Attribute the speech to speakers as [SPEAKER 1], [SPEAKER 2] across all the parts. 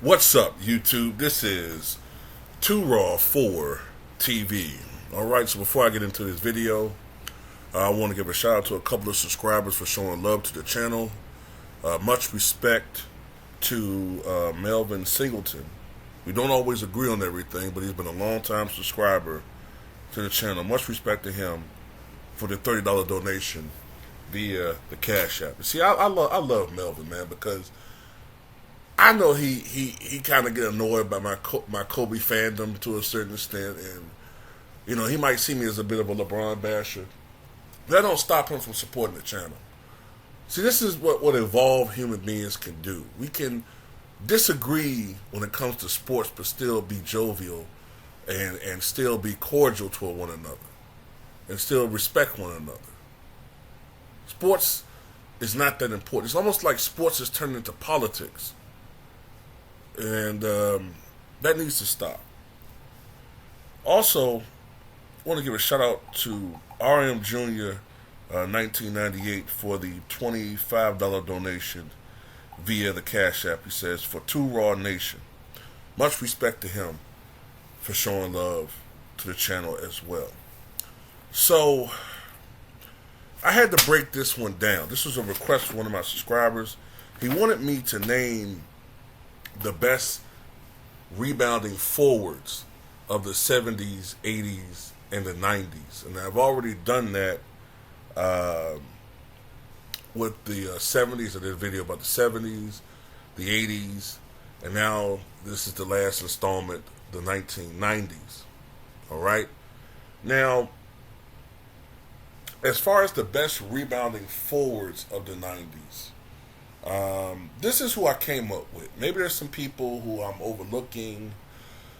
[SPEAKER 1] What's up, YouTube? This is 2 Raw 4 TV. Alright, so before I get into this video, I want to give a shout out to a couple of subscribers for showing love to the channel. Much respect to Melvin Singleton. We don't always agree on everything, but he's been a long-time subscriber to the channel. Much respect to him for the $30 donation via the Cash App. See, I love Melvin, man, because I know he kind of get annoyed by my Kobe fandom to a certain extent, and he might see me as a bit of a LeBron basher. That don't stop him from supporting the channel. See, this is what evolved human beings can do. We can disagree when it comes to sports, but still be jovial and still be cordial toward one another, and still respect one another. Sports is not that important. It's almost like sports is turned into politics. And that needs to stop. Also, I want to give a shout out to RM Jr. 1998 for the $25 donation via the Cash App. He says, for 2 Raw Nation. Much respect to him for showing love to the channel as well. So, I had to break this one down. This was a request from one of my subscribers. He wanted me to name the best rebounding forwards of the 70s, 80s, and the 90s. And I've already done that with the 70s. I did a video about the 70s, the 80s, and now this is the last installment, the 1990s. Alright? Now, as far as the best rebounding forwards of the 90s, this is who I came up with. Maybe there's some people who I'm overlooking,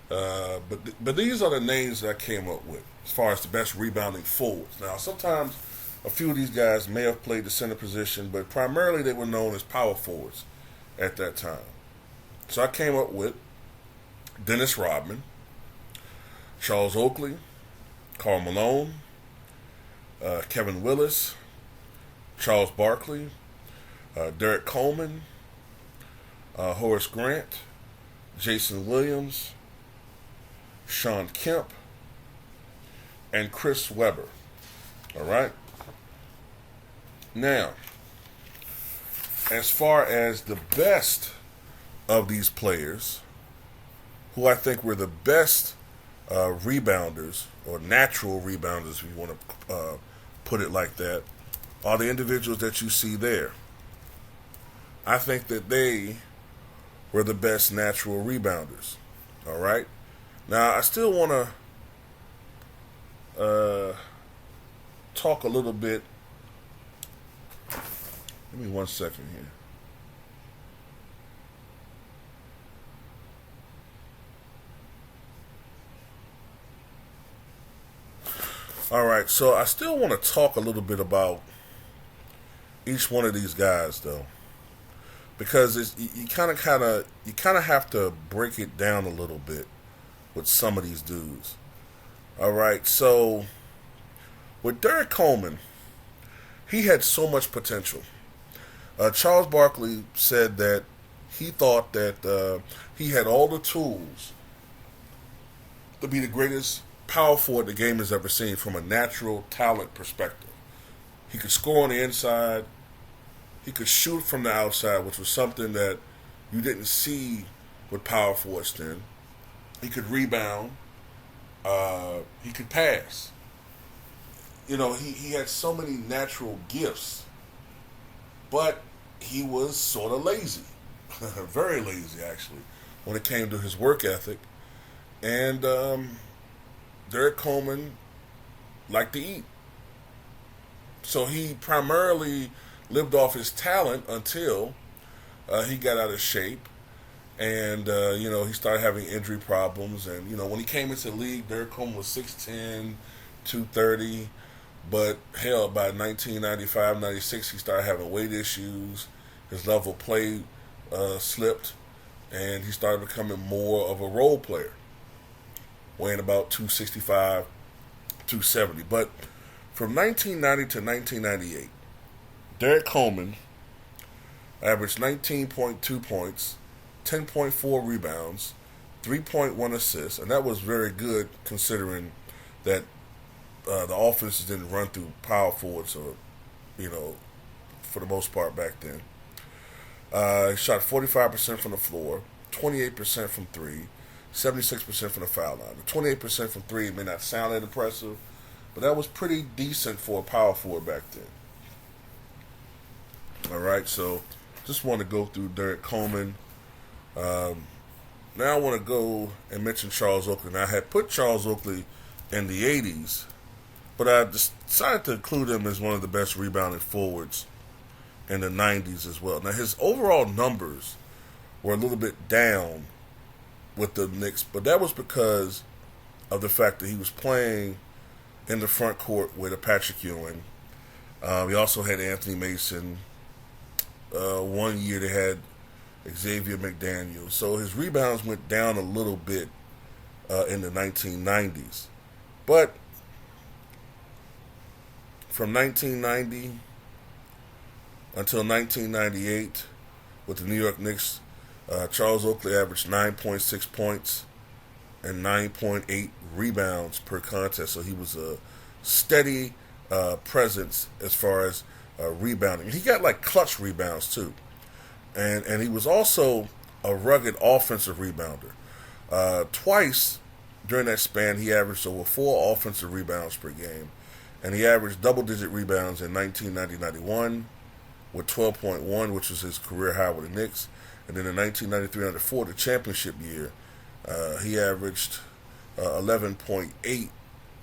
[SPEAKER 1] but these are the names that I came up with as far as the best rebounding forwards. Now, sometimes a few of these guys may have played the center position, but primarily they were known as power forwards at that time. So I came up with Dennis Rodman, Charles Oakley, Karl Malone, Kevin Willis, Charles Barkley, Derek Coleman, Horace Grant, Jason Williams, Sean Kemp, and Chris Webber. Alright? Now, as far as the best of these players, who I think were the best rebounders, or natural rebounders, if you want to put it like that, are the individuals that you see there. I think that they were the best natural rebounders. All right? Now, I still want to talk a little bit. Give me 1 second here. All right, so I still want to talk a little bit about each one of these guys, though, because you kind of have to break it down a little bit with some of these dudes. All right, so with Derek Coleman, he had so much potential. Charles Barkley said that he thought that he had all the tools to be the greatest power forward the game has ever seen from a natural talent perspective. He could score on the inside. He could shoot from the outside, which was something that you didn't see with power forwards then. He could rebound. He could pass. He had so many natural gifts, but he was sort of lazy, very lazy actually, when it came to his work ethic. And Derek Coleman liked to eat, so he primarily lived off his talent until he got out of shape, and he started having injury problems. And when he came into the league, Derek Coleman was 6'10", 230, but hell, by 1995, 96, he started having weight issues. His level of play slipped, and he started becoming more of a role player, weighing about 265, 270. But from 1990 to 1998, Derek Coleman averaged 19.2 points, 10.4 rebounds, 3.1 assists, and that was very good considering that the offenses didn't run through power forwards, or for the most part back then. He shot 45% from the floor, 28% from three, 76% from the foul line. The 28% from three may not sound that impressive, but that was pretty decent for a power forward back then. All right, so just want to go through Derek Coleman. Now I want to go and mention Charles Oakley. Now I had put Charles Oakley in the 80s, but I decided to include him as one of the best rebounding forwards in the 90s as well. Now his overall numbers were a little bit down with the Knicks, but that was because of the fact that he was playing in the front court with a Patrick Ewing. We also had Anthony Mason. One year they had Xavier McDaniel. So his rebounds went down a little bit in the 1990s. But from 1990 until 1998, with the New York Knicks, Charles Oakley averaged 9.6 points and 9.8 rebounds per contest. So he was a steady presence as far as rebounding. He got like clutch rebounds too. And he was also a rugged offensive rebounder. Twice during that span, he averaged over 4 offensive rebounds per game. And he averaged double-digit rebounds in 1990-91 with 12.1, which was his career high with the Knicks. And then in 1993-94, the championship year, he averaged 11.8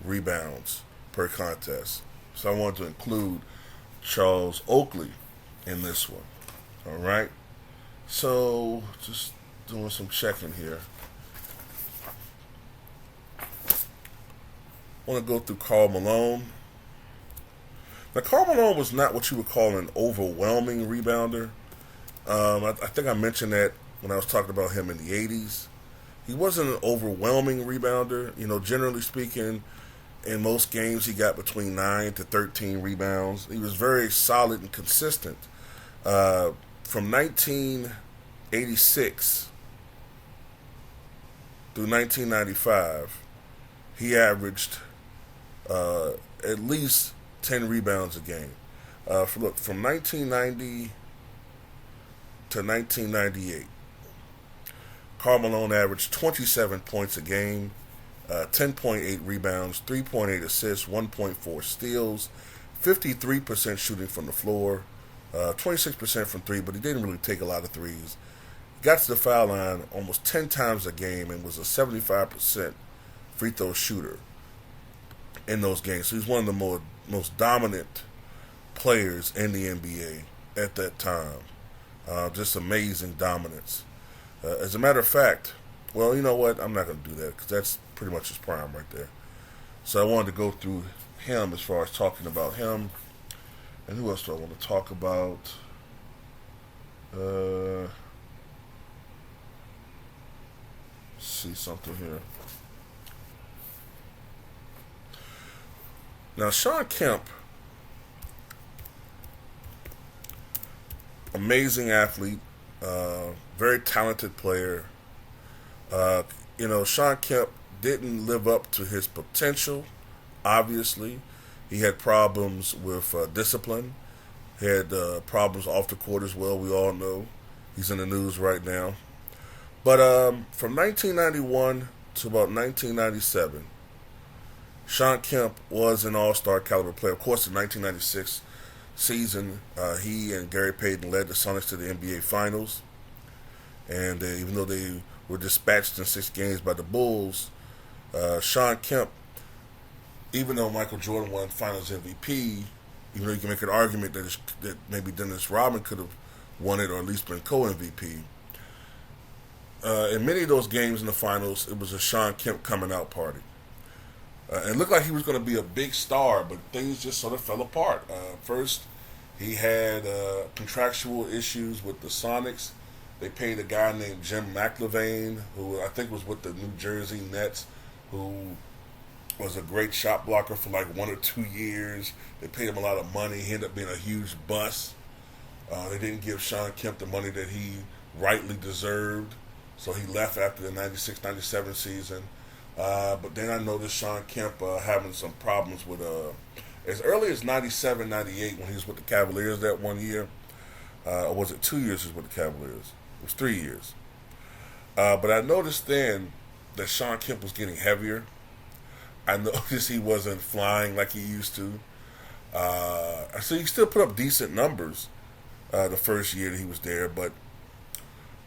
[SPEAKER 1] rebounds per contest. So I wanted to include Charles Oakley in this one. All right. So just doing some checking here. I want to go through Karl Malone. Now, Karl Malone was not what you would call an overwhelming rebounder. I think I mentioned that when I was talking about him in the 80s. He wasn't an overwhelming rebounder. Generally speaking, in most games he got between 9 to 13 rebounds. He was very solid and consistent. From 1986 through 1995, he averaged at least 10 rebounds a game. From 1990 to 1998, Karl Malone averaged 27 points a game, 10.8 rebounds, 3.8 assists, 1.4 steals, 53% shooting from the floor, 26% from three, but he didn't really take a lot of threes. He got to the foul line almost 10 times a game and was a 75% free throw shooter in those games. So he's one of the most dominant players in the NBA at that time. Just amazing dominance. As a matter of fact, well, you know what? I'm not going to do that because that's pretty much his prime right there. So I wanted to go through him as far as talking about him. And who else do I want to talk about? See something here. Now, Shawn Kemp, amazing athlete, very talented player. Shawn Kemp didn't live up to his potential, obviously. He had problems with discipline. He had problems off the court as well. We all know he's in the news right now. But from 1991 to about 1997, Shawn Kemp was an all-star caliber player. Of course, the 1996 season, he and Gary Payton led the Sonics to the NBA Finals. And even though they were dispatched in 6 games by the Bulls, Shawn Kemp, even though Michael Jordan won Finals MVP, even though you can make an argument that maybe Dennis Rodman could have won it or at least been co-MVP, in many of those games in the Finals, it was a Shawn Kemp coming out party. It looked like he was going to be a big star, but things just sort of fell apart. First, he had contractual issues with the Sonics. They paid a guy named Jim McIlvaine, who I think was with the New Jersey Nets, who was a great shot blocker for like 1 or 2 years. They paid him a lot of money. He ended up being a huge bust. They didn't give Shawn Kemp the money that he rightly deserved. So he left after the 96-97 season. But then I noticed Sean Kemp having some problems with as early as 97-98 when he was with the Cavaliers that one year. Or was it 2 years he was with the Cavaliers? It was 3 years. But I noticed then that Sean Kemp was getting heavier. I noticed he wasn't flying like he used to. So he still put up decent numbers the first year that he was there, but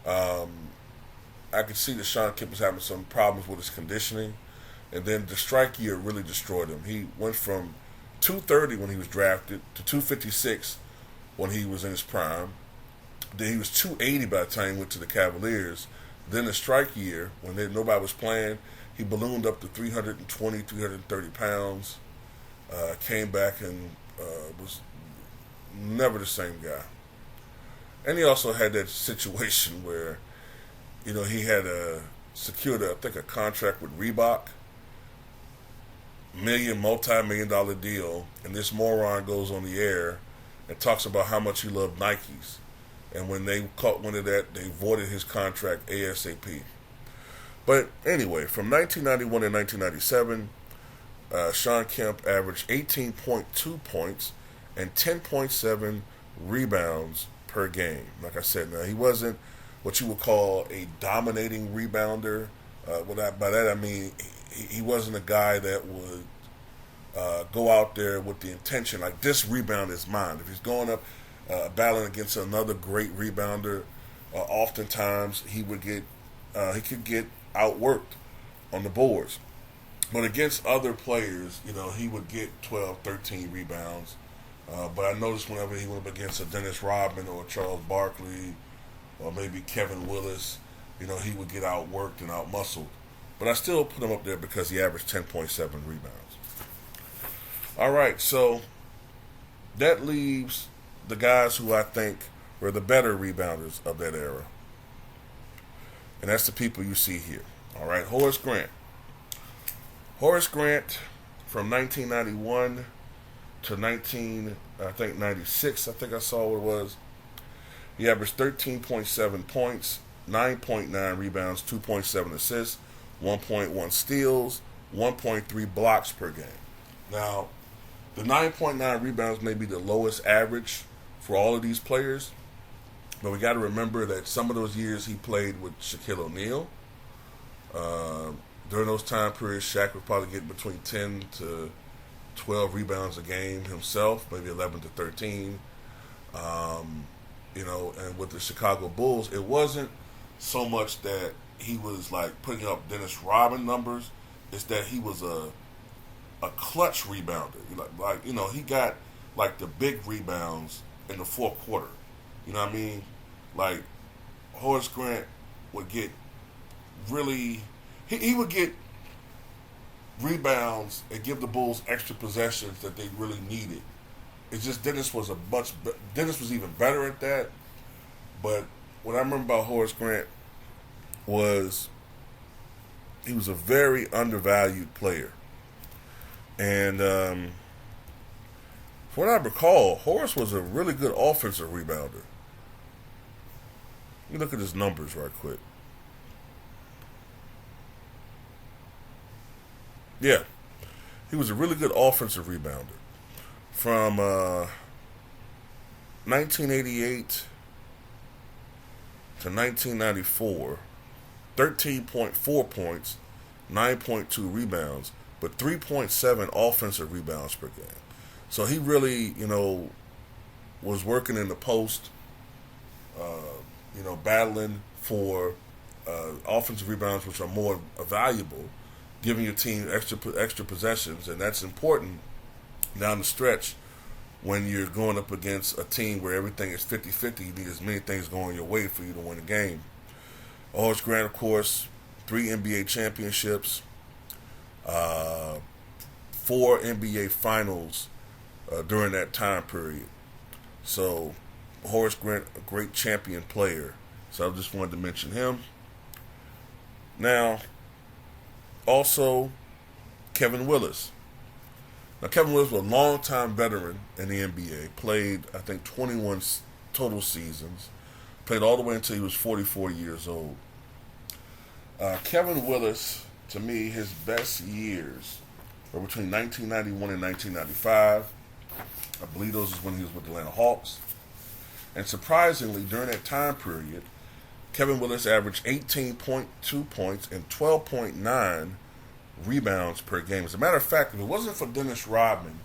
[SPEAKER 1] I could see that Sean Kemp was having some problems with his conditioning. And then the strike year really destroyed him. He went from 230 when he was drafted to 256 when he was in his prime. Then he was 280 by the time he went to the Cavaliers. Then the strike year, when nobody was playing, he ballooned up to 320, 330 pounds. Came back and was never the same guy. And he also had that situation where, he had secured, I think, a contract with Reebok, multi-million dollar deal, and this moron goes on the air and talks about how much he loved Nikes. And when they caught wind of that, they voided his contract ASAP. But anyway, from 1991 to 1997, Sean Kemp averaged 18.2 points and 10.7 rebounds per game. Like I said, now he wasn't what you would call a dominating rebounder. By that I mean he wasn't a guy that would go out there with the intention, like, this rebound is mine. If he's going up battling against another great rebounder, oftentimes he could get outworked on the boards. But against other players, he would get 12, 13 rebounds. But I noticed whenever he went up against a Dennis Rodman or Charles Barkley or maybe Kevin Willis, he would get outworked and outmuscled. But I still put him up there because he averaged 10.7 rebounds. All right, so that leaves the guys who I think were the better rebounders of that era. And that's the people you see here. All right, Horace Grant. Horace Grant, from 1991 to 96, I think I saw what it was. He averaged 13.7 points, 9.9 rebounds, 2.7 assists, 1.1 steals, 1.3 blocks per game. Now, the 9.9 rebounds may be the lowest average for all of these players, but we got to remember that some of those years he played with Shaquille O'Neal. During those time periods, Shaq would probably get between 10 to 12 rebounds a game himself, maybe 11 to 13. And with the Chicago Bulls, it wasn't so much that he was like putting up Dennis Rodman numbers. It's that he was a clutch rebounder. He got like the big rebounds in the fourth quarter. You know what I mean? Like, Horace Grant would get really... He would get rebounds and give the Bulls extra possessions that they really needed. It's just Dennis was even better at that. But what I remember about Horace Grant was he was a very undervalued player. And from what I recall, Horace was a really good offensive rebounder. Let me look at his numbers right quick. Yeah, he was a really good offensive rebounder. From 1988 to 1994, 13.4 points, 9.2 rebounds, but 3.7 offensive rebounds per game. So he really, was working in the post, battling for offensive rebounds, which are more valuable, giving your team extra possessions, and that's important down the stretch when you're going up against a team where everything is 50-50. You need as many things going your way for you to win a game. Horace Grant, of course, 3 NBA championships, 4 NBA finals during that time period. So Horace Grant, a great champion player. So I just wanted to mention him. Now, also, Kevin Willis. Now, Kevin Willis was a long-time veteran in the NBA. Played, I think, 21 total seasons. Played all the way until he was 44 years old. Kevin Willis, to me, his best years were between 1991 and 1995. I believe those is when he was with the Atlanta Hawks. And surprisingly, during that time period, Kevin Willis averaged 18.2 points and 12.9 rebounds per game. As a matter of fact, if it wasn't for Dennis Rodman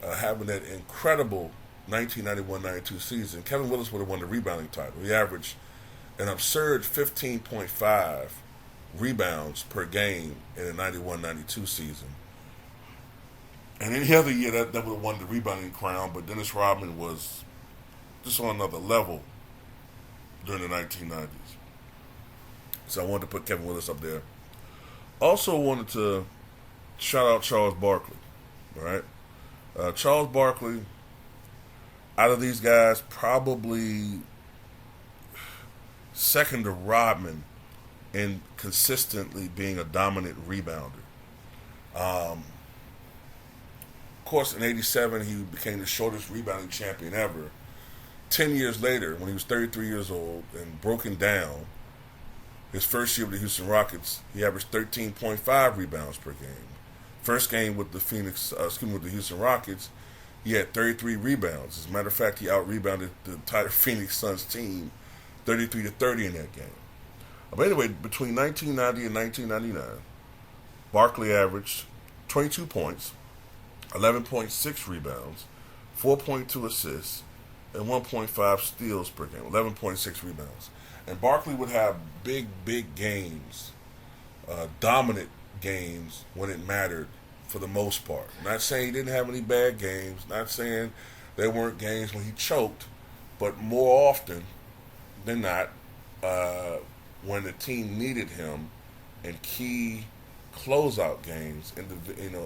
[SPEAKER 1] having that incredible 1991-92 season, Kevin Willis would have won the rebounding title. He averaged an absurd 15.5 rebounds per game in the 91-92 season. And any other year that would have won the rebounding crown, but Dennis Rodman was just on another level during the 1990s. So I wanted to put Kevin Willis up there. Also wanted to shout out Charles Barkley. All right, Charles Barkley, out of these guys, probably second to Rodman in consistently being a dominant rebounder. Of course, in '87, he became the shortest rebounding champion ever. 10 years later, when he was 33 years old and broken down, his first year with the Houston Rockets, he averaged 13.5 rebounds per game. First game with the with the Houston Rockets, he had 33 rebounds. As a matter of fact, he out-rebounded the entire Phoenix Suns team 33-30 in that game. But anyway, between 1990 and 1999, Barkley averaged 22 points, 11.6 rebounds, 4.2 assists, and 1.5 steals per game, 11.6 rebounds. And Barkley would have big games, dominant games when it mattered for the most part. Not saying he didn't have any bad games, not saying there weren't games when he choked, but more often than not, when the team needed him in key closeout games,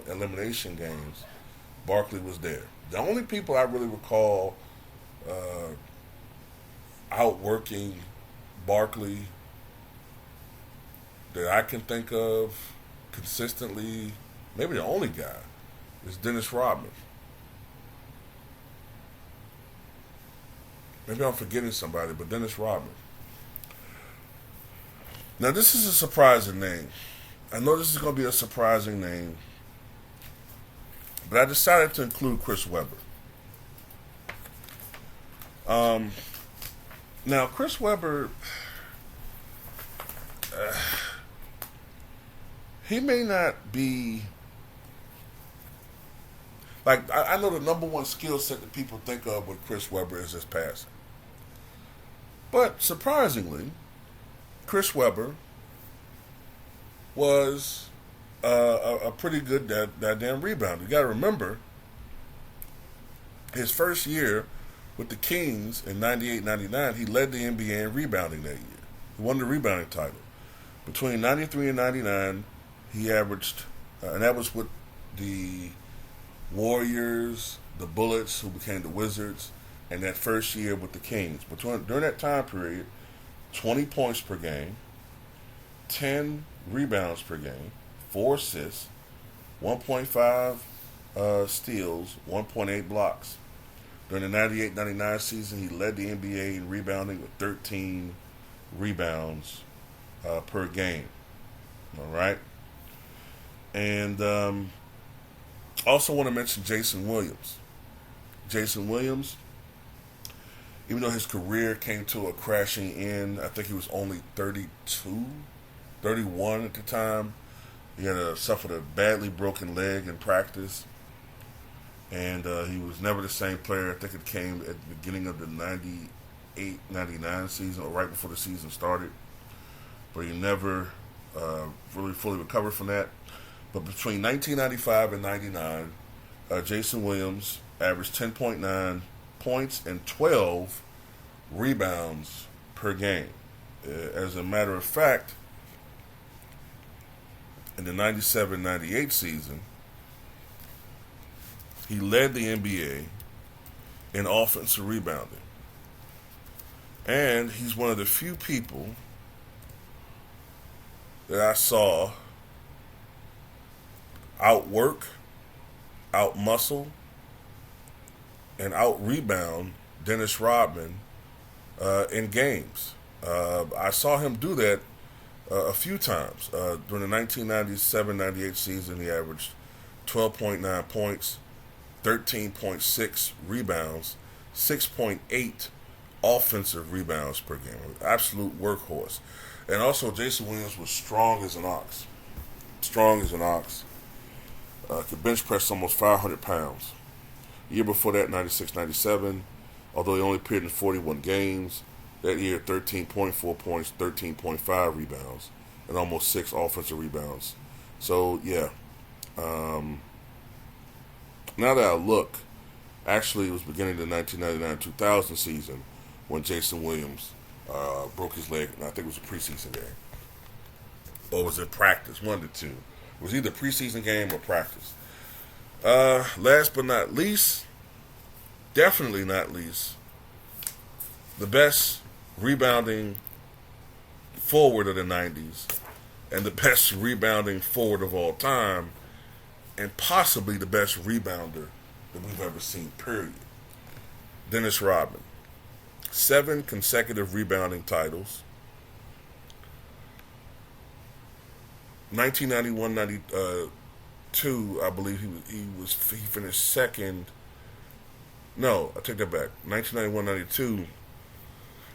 [SPEAKER 1] elimination games, Barkley was there. The only people I really recall outworking Barkley that I can think of consistently, maybe the only guy, is Dennis Rodman. Maybe I'm forgetting somebody, but Dennis Rodman. Now, this is a surprising name. I know this is going to be a surprising name, but I decided to include Chris Webber. Now, Chris Webber, he may not be, like, I know the number one skill set that people think of with Chris Webber is his passing. But surprisingly, Chris Webber was a pretty good damn rebounder. You got to remember, his first year with the Kings in 98-99, he led the NBA in rebounding that year. He won the rebounding title. Between 93 and 99, he averaged, and that was with the Warriors, the Bullets, who became the Wizards, and that first year with the Kings. During that time period, 20 points per game, 10 rebounds per game, 4 assists, 1.5 steals, 1.8 blocks. During the 98-99 season, he led the NBA in rebounding with 13 rebounds per game. All right? And also want to mention Jason Williams. Jason Williams, even though his career came to a crashing end, I think he was only 32, 31 at the time. He had suffered a badly broken leg in practice. And he was never the same player. I think it came at the beginning of the 98-99 season, or right before the season started. But he never really fully recovered from that. But between 1995 and 99, Jason Williams averaged 10.9 points and 12 rebounds per game. As a matter of fact, in the 97-98 season, he led the NBA in offensive rebounding. And he's one of the few people that I saw outwork, outmuscle, and out-rebound Dennis Rodman in games. I saw him do that a few times. During the 1997-98 season, he averaged 12.9 points, 13.6 rebounds, 6.8 offensive rebounds per game. Absolute workhorse. And also, Jason Williams was strong as an ox. Strong as an ox. Could bench press almost 500 pounds. The year before that, 96-97, although he only appeared in 41 games, that year 13.4 points, 13.5 rebounds, and almost 6 offensive rebounds. So, yeah. Now that I look, actually it was beginning of the 1999-2000 season when Jason Williams broke his leg, and I think it was a preseason game. Or was it practice? One of the two. It was either preseason game or practice. Last but not least, definitely not least, the best rebounding forward of the 90s and the best rebounding forward of all time and possibly the best rebounder that we've ever seen, period. Dennis Rodman. 7 consecutive rebounding titles. 1991-92, I believe he finished second. No, I take that back. 1991-92,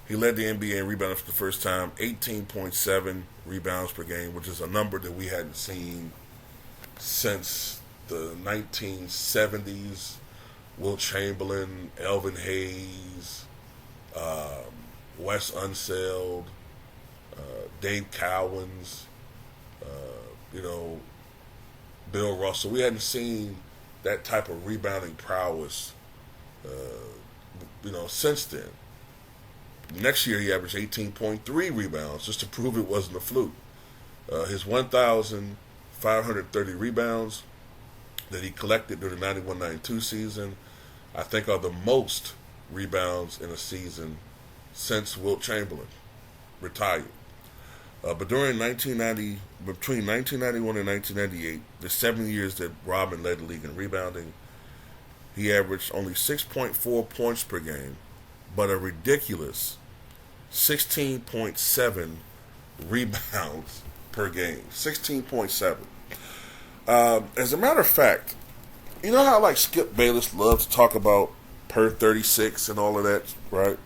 [SPEAKER 1] he led the NBA in rebounding for the first time, 18.7 rebounds per game, which is a number that we hadn't seen since the 1970s. Wilt Chamberlain, Elvin Hayes, Wes Unseld, Dave Cowens, Bill Russell. We hadn't seen that type of rebounding prowess, since then. Next year he averaged 18.3 rebounds just to prove it wasn't a fluke. His 1,530 rebounds that he collected during the 91-92 season, I think, are the most rebounds in a season since Wilt Chamberlain retired. But between 1991 and 1998, the 7 years that Rodman led the league in rebounding, he averaged only 6.4 points per game, but a ridiculous 16.7 rebounds per game. 16.7. As a matter of fact, you know how Skip Bayless loves to talk about per 36 and all of that, right?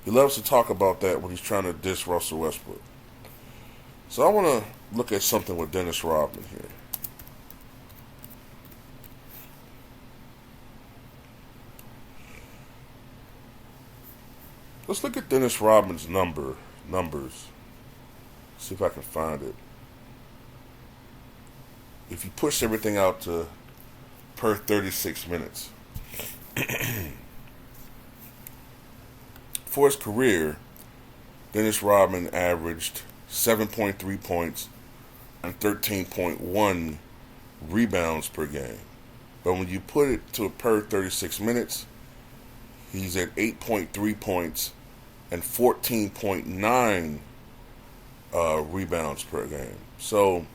[SPEAKER 1] He loves to talk about that when he's trying to diss Russell Westbrook. So I want to look at something with Dennis Rodman here. Let's look at Dennis Rodman's numbers. See if I can find it. If you push everything out to per 36 minutes. For his career, Dennis Rodman averaged 7.3 points and 13.1 rebounds per game. But when you put it to per 36 minutes, he's at 8.3 points and 14.9 rebounds per game. So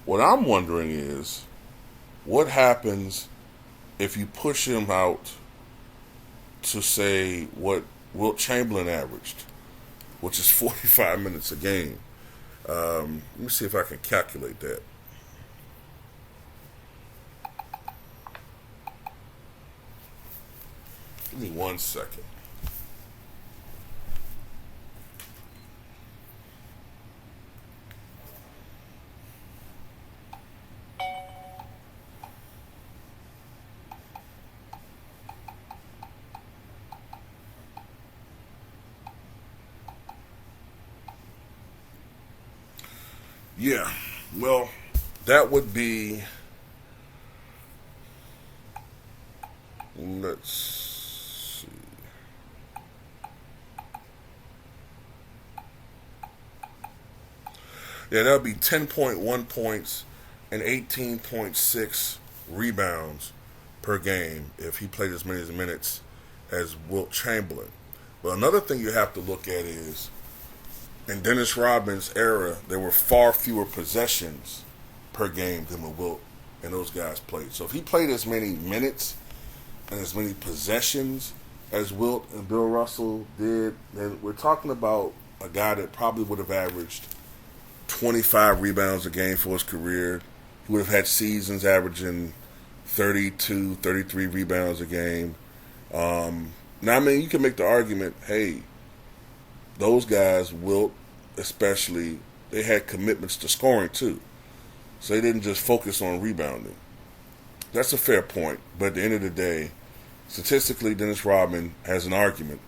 [SPEAKER 1] what I'm wondering is, what happens if you push him out to, say, what Wilt Chamberlain averaged, which is 45 minutes a game? Let me see if I can calculate that. Give me 1 second. Yeah, well, that would be, let's see. Yeah, that would be 10.1 points and 18.6 rebounds per game if he played as many minutes as Wilt Chamberlain. But another thing you have to look at is, in Dennis Rodman's era, there were far fewer possessions per game than when Wilt and those guys played. So if he played as many minutes and as many possessions as Wilt and Bill Russell did, then we're talking about a guy that probably would have averaged 25 rebounds a game for his career. He would have had seasons averaging 32, 33 rebounds a game. Now, I mean, you can make the argument, hey, those guys, Wilt especially, they had commitments to scoring too. So they didn't just focus on rebounding. That's a fair point. But at the end of the day, statistically, Dennis Rodman has an argument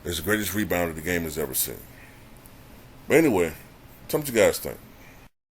[SPEAKER 1] as the greatest rebounder the game has ever seen. But anyway, tell me what you guys think.